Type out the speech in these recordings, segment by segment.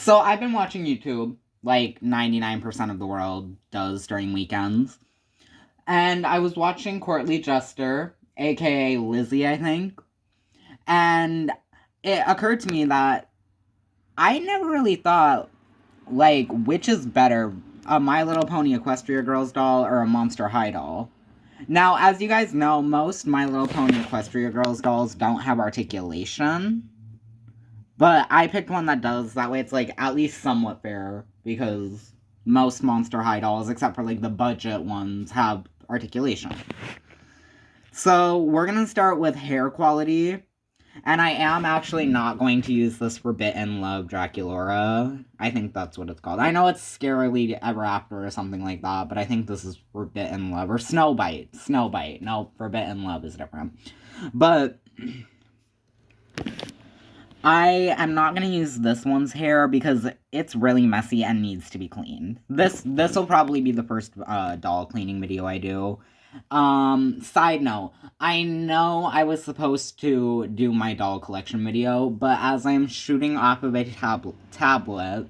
So I've been watching YouTube like 99% of the world does during weekends. And I was watching Courtly Jester, aka Lizzie, I think. And it occurred to me that I never really thought, like, which is better, a My Little Pony Equestria Girls doll or a Monster High doll? Now, as you guys know, most My Little Pony Equestria Girls dolls don't have articulation. But I picked one that does. That way it's, like, at least somewhat fair. Because most Monster High dolls, except for, like, the budget ones, have articulation. So, we're gonna start with hair quality. And I am actually not going to use this Forbidden Love Draculaura. I think that's what it's called. I know it's Scarily Ever After or something like that, but I think this is Forbidden Love. Or Snowbite. Snowbite. No, Forbidden Love is different. But I am not going to use this one's hair because it's really messy and needs to be cleaned. This will probably be the first doll cleaning video I do. Side note, I know I was supposed to do my doll collection video, but as I'm shooting off of a tablet,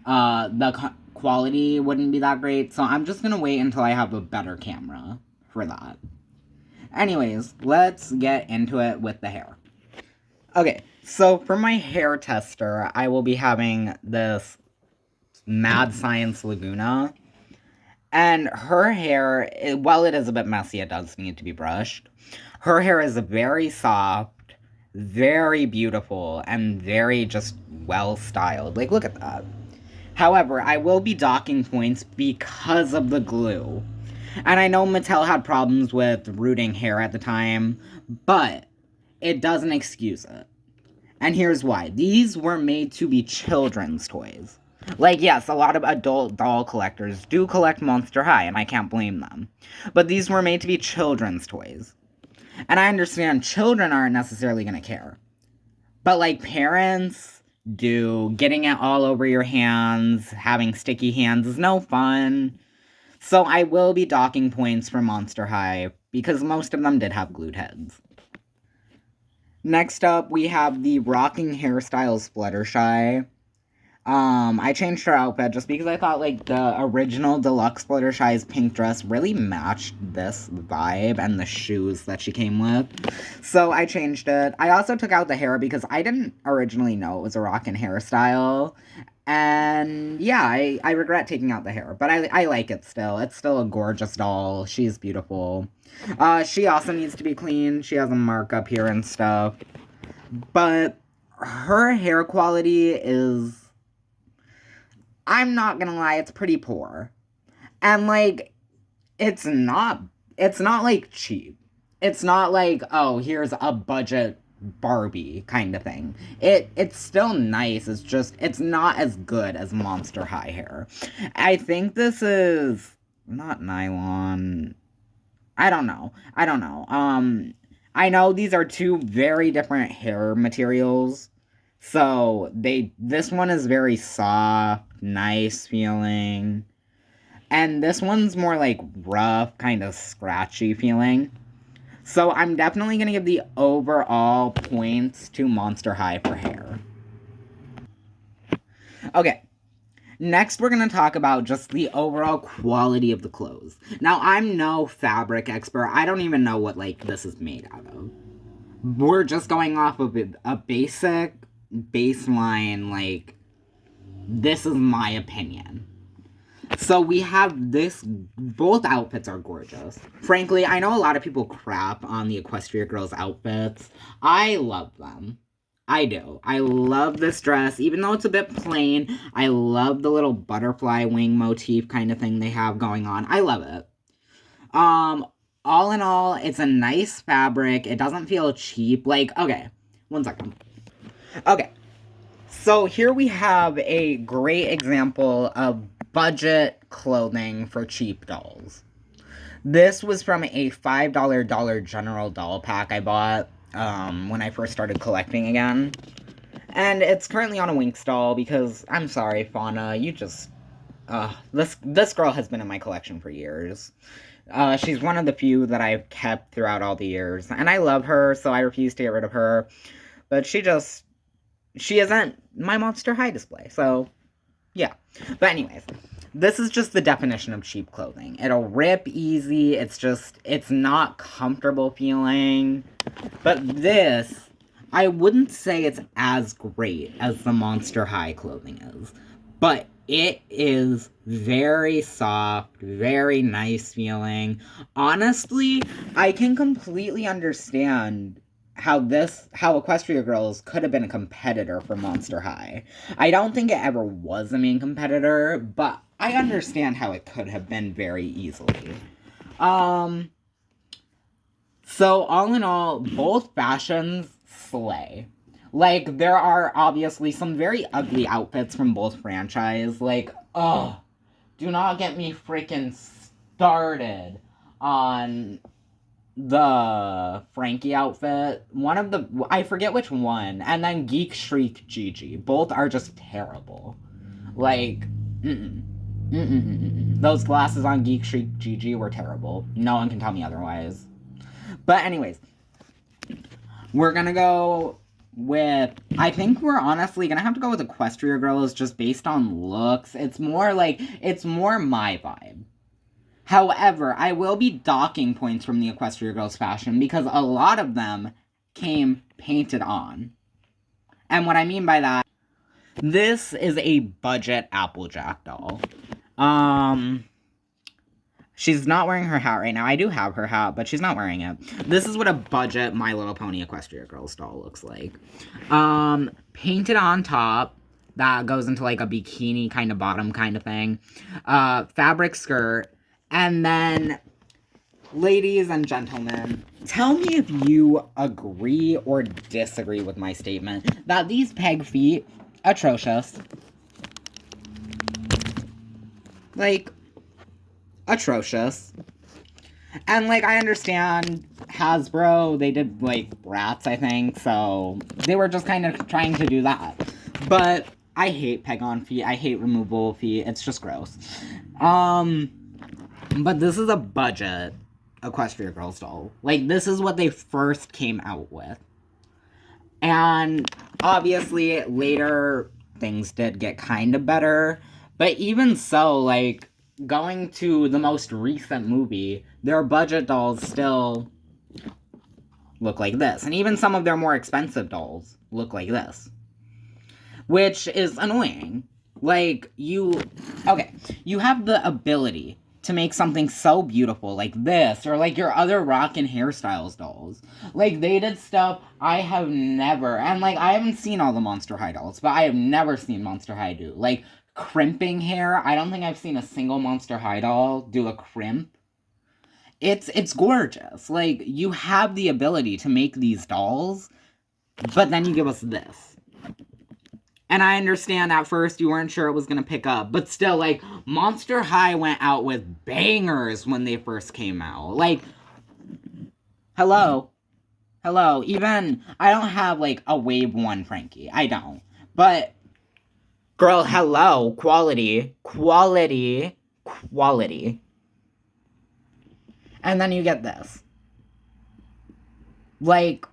the quality wouldn't be that great, so I'm just gonna wait until I have a better camera for that. Anyways, let's get into it with the hair. Okay, so for my hair tester, I will be having this Mad Science Laguna. And her hair, while it is a bit messy, it does need to be brushed. Her hair is very soft, very beautiful, and very just well styled. Like, look at that. However, I will be docking points because of the glue. And I know Mattel had problems with rooting hair at the time, but it doesn't excuse it. And here's why. These were made to be children's toys. Like, yes, a lot of adult doll collectors do collect Monster High, and I can't blame them. But these were made to be children's toys. And I understand children aren't necessarily going to care. But, like, parents do. Getting it all over your hands, having sticky hands is no fun. So I will be docking points for Monster High, because most of them did have glued heads. Next up, we have the Rocking Hairstyles Fluttershy. I changed her outfit just because I thought, like, the original deluxe Fluttershy's pink dress really matched this vibe and the shoes that she came with. So I changed it. I also took out the hair because I didn't originally know it was a rockin' hairstyle. And yeah, I regret taking out the hair, but I like it still. It's still a gorgeous doll. She's beautiful. She also needs to be clean. She has a mark up here and stuff. But her hair quality is, I'm not gonna lie, it's pretty poor. And, like, it's not like, cheap. It's not like, oh, here's a budget Barbie kind of thing. It's still nice, it's just, it's not as good as Monster High hair. I think this is not nylon. I don't know. I know these are two very different hair materials. So this one is very soft, nice feeling. And this one's more like rough, kind of scratchy feeling. So I'm definitely going to give the overall points to Monster High for hair. Okay. Next, we're going to talk about just the overall quality of the clothes. Now, I'm no fabric expert. I don't even know what, like, this is made out of. We're just going off of a basic baseline, like, this is my opinion. So we have this, both outfits are gorgeous. Frankly, I know a lot of people crap on the Equestria Girls outfits. I love them. I do. I love this dress, even though it's a bit plain. I love the little butterfly wing motif kind of thing they have going on. I love it. All in all, it's a nice fabric. It doesn't feel cheap. Like, okay, one second. Okay, so here we have a great example of budget clothing for cheap dolls. This was from a $5 Dollar General doll pack I bought when I first started collecting again. And it's currently on a Winx doll because, I'm sorry, Fauna, you just... this girl has been in my collection for years. She's one of the few that I've kept throughout all the years. And I love her, so I refuse to get rid of her. But she isn't my Monster High display. So, yeah. But anyways, this is just the definition of cheap clothing. It'll rip easy. It's not comfortable feeling. But this, I wouldn't say it's as great as the Monster High clothing is. But it is very soft, very nice feeling. Honestly, I can completely understand how Equestria Girls could have been a competitor for Monster High. I don't think it ever was a main competitor, but I understand how it could have been very easily. So all in all, both fashions slay. Like, there are obviously some very ugly outfits from both franchise. Like, ugh, do not get me freaking started on the Frankie outfit. I forget which one, and then Geek Shriek Gigi. Both are just terrible. Like, those glasses on Geek Shriek Gigi were terrible. No one can tell me otherwise. But anyways, we're gonna go with, I think we're honestly gonna have to go with Equestria Girls just based on looks. It's more my vibe. However, I will be docking points from the Equestria Girls fashion because a lot of them came painted on. And what I mean by that, this is a budget Applejack doll. She's not wearing her hat right now. I do have her hat, but she's not wearing it. This is what a budget My Little Pony Equestria Girls doll looks like. Painted on top. That goes into like a bikini kind of bottom kind of thing. Fabric skirt. And then, ladies and gentlemen, tell me if you agree or disagree with my statement that these peg feet, atrocious. Like, atrocious. And, like, I understand Hasbro, they did, like, Bratz, I think, so they were just kind of trying to do that. But I hate peg-on feet. I hate removable feet. It's just gross. But this is a budget Equestria Girls doll. Like, this is what they first came out with. And, obviously, later, things did get kind of better. But even so, like, going to the most recent movie, their budget dolls still look like this. And even some of their more expensive dolls look like this. Which is annoying. Like, you have the ability to make something so beautiful like this, or like your other Rockin' Hairstyles dolls. Like, they did stuff I have never, and like, I haven't seen all the Monster High dolls, but I have never seen Monster High do. Like, crimping hair, I don't think I've seen a single Monster High doll do a crimp. It's gorgeous. Like, you have the ability to make these dolls, but then you give us this. And I understand at first you weren't sure it was going to pick up. But still, like, Monster High went out with bangers when they first came out. Like, hello. Even, I don't have, like, a Wave 1 Frankie. I don't. But, girl, hello. Quality. And then you get this. Like,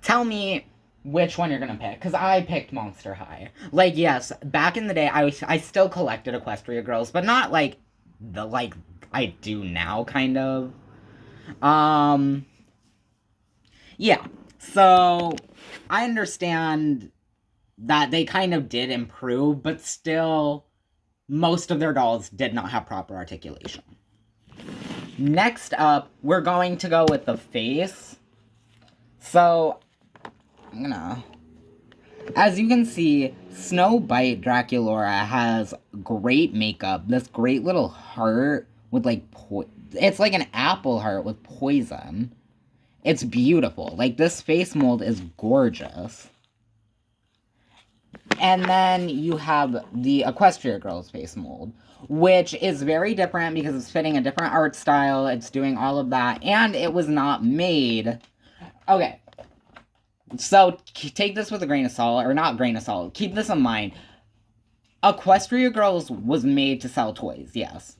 tell me which one you're gonna pick, because I picked Monster High. Like, yes, back in the day, I still collected Equestria Girls, but not, like, I do now, kind of. Yeah, so, I understand that they kind of did improve, but still, most of their dolls did not have proper articulation. Next up, we're going to go with the face. So, as you can see, Snow Bite Draculaura has great makeup. This great little heart with, like, it's like an apple heart with poison. It's beautiful. Like, this face mold is gorgeous. And then you have the Equestria Girls face mold, which is very different because it's fitting a different art style. It's doing all of that. And it was not made... Okay. So, take this with a grain of salt, or not grain of salt. Keep this in mind. Equestria Girls was made to sell toys, yes.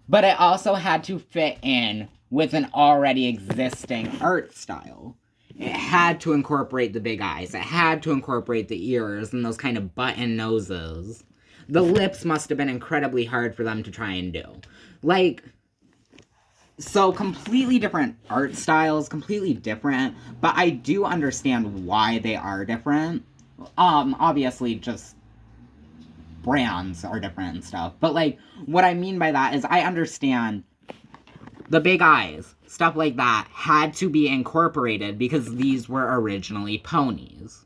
But it also had to fit in with an already existing art style. it had to incorporate the big eyes. It had to incorporate the ears and those kind of button noses. The lips must have been incredibly hard for them to try and do. Like, so completely different art styles, completely different, but I do understand why they are different. Obviously, just brands are different and stuff. But, like, what I mean by that is I understand the big eyes, stuff like that, had to be incorporated because these were originally ponies.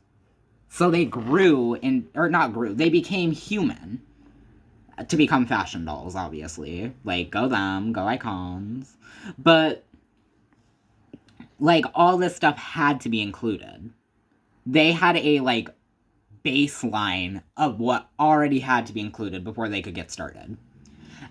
So they grew in, or not grew, they became human to become fashion dolls, obviously. Like, go them, go icons. But, like, all this stuff had to be included. They had a, like, baseline of what already had to be included before they could get started.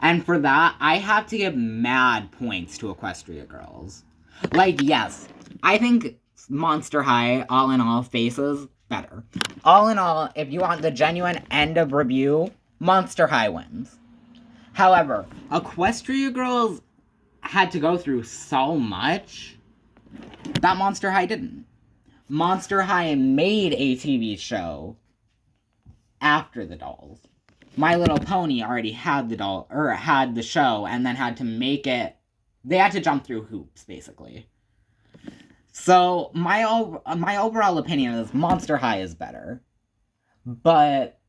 And for that, I have to give mad points to Equestria Girls. Like, yes, I think Monster High, all in all, faces better. All in all, if you want the genuine end of review, Monster High wins. However, Equestria Girls had to go through so much that Monster High didn't. Monster High made a TV show after the dolls. My Little Pony already had the doll, or had the show, and then had to make it. They had to jump through hoops, basically. So my overall opinion is Monster High is better, but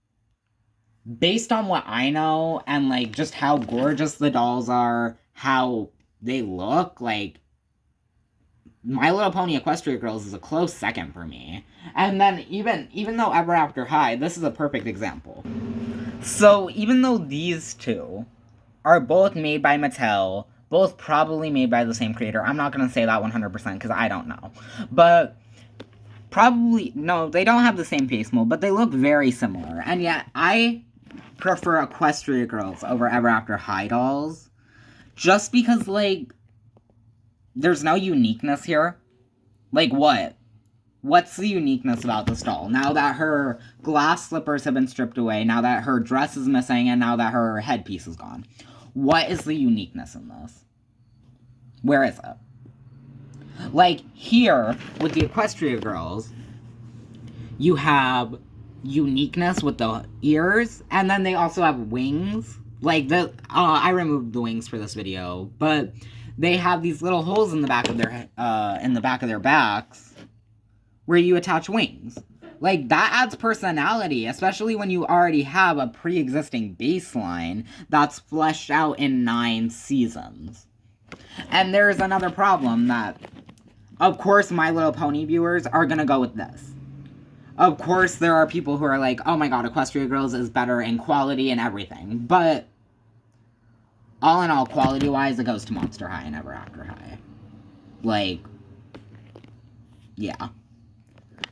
based on what I know and like just how gorgeous the dolls are, how they look, like My Little Pony Equestria Girls is a close second for me. And then even though Ever After High, this is a perfect example. So even though these two are both made by Mattel, both probably made by the same creator, I'm not going to say that 100% because I don't know. But probably, no, they don't have the same face mold, but they look very similar. And yet, I prefer Equestria Girls over Ever After High dolls. Just because, like, there's no uniqueness here. Like, what? What's the uniqueness about this doll? Now that her glass slippers have been stripped away, now that her dress is missing, and now that her headpiece is gone. What is the uniqueness in this? Where is it? Like, here, with the Equestria Girls, you have uniqueness with the ears, and then they also have wings. Like, I removed the wings for this video, but they have these little holes in the back of their backs where you attach wings. Like, that adds personality, especially when you already have a pre-existing baseline that's fleshed out in 9 seasons. And there's another problem that, of course, My Little Pony viewers are gonna go with this. Of course, there are people who are like, oh my god, Equestria Girls is better in quality and everything. But, all in all, quality-wise, it goes to Monster High and Ever After High. Like, yeah.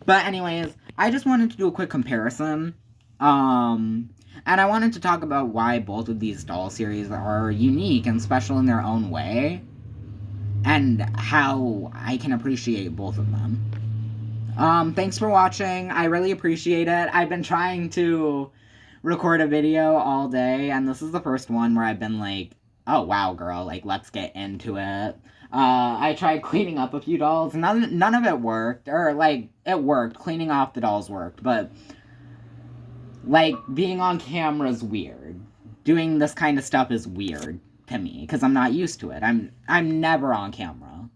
But anyways, I just wanted to do a quick comparison. And I wanted to talk about why both of these doll series are unique and special in their own way. And how I can appreciate both of them. Thanks for watching. I really appreciate it. I've been trying to record a video all day, and this is the first one where I've been like, oh wow, girl, like, let's get into it. I tried cleaning up a few dolls. None of it worked. Or, like, it worked. Cleaning off the dolls worked. But, like, being on camera is weird. Doing this kind of stuff is weird to me. Because I'm not used to it. I'm never on camera.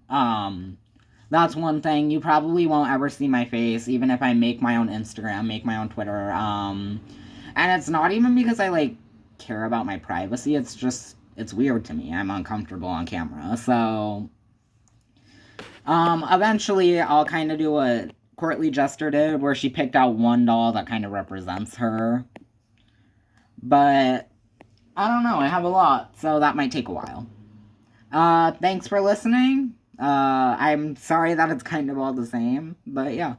That's one thing. You probably won't ever see my face. Even if I make my own Instagram, make my own Twitter. And it's not even because I, like, care about my privacy. It's just... it's weird to me. I'm uncomfortable on camera. So, eventually I'll kind of do what Courtly Jester did, where she picked out one doll that kind of represents her. But, I don't know. I have a lot, so that might take a while. Thanks for listening. I'm sorry that it's kind of all the same, but yeah.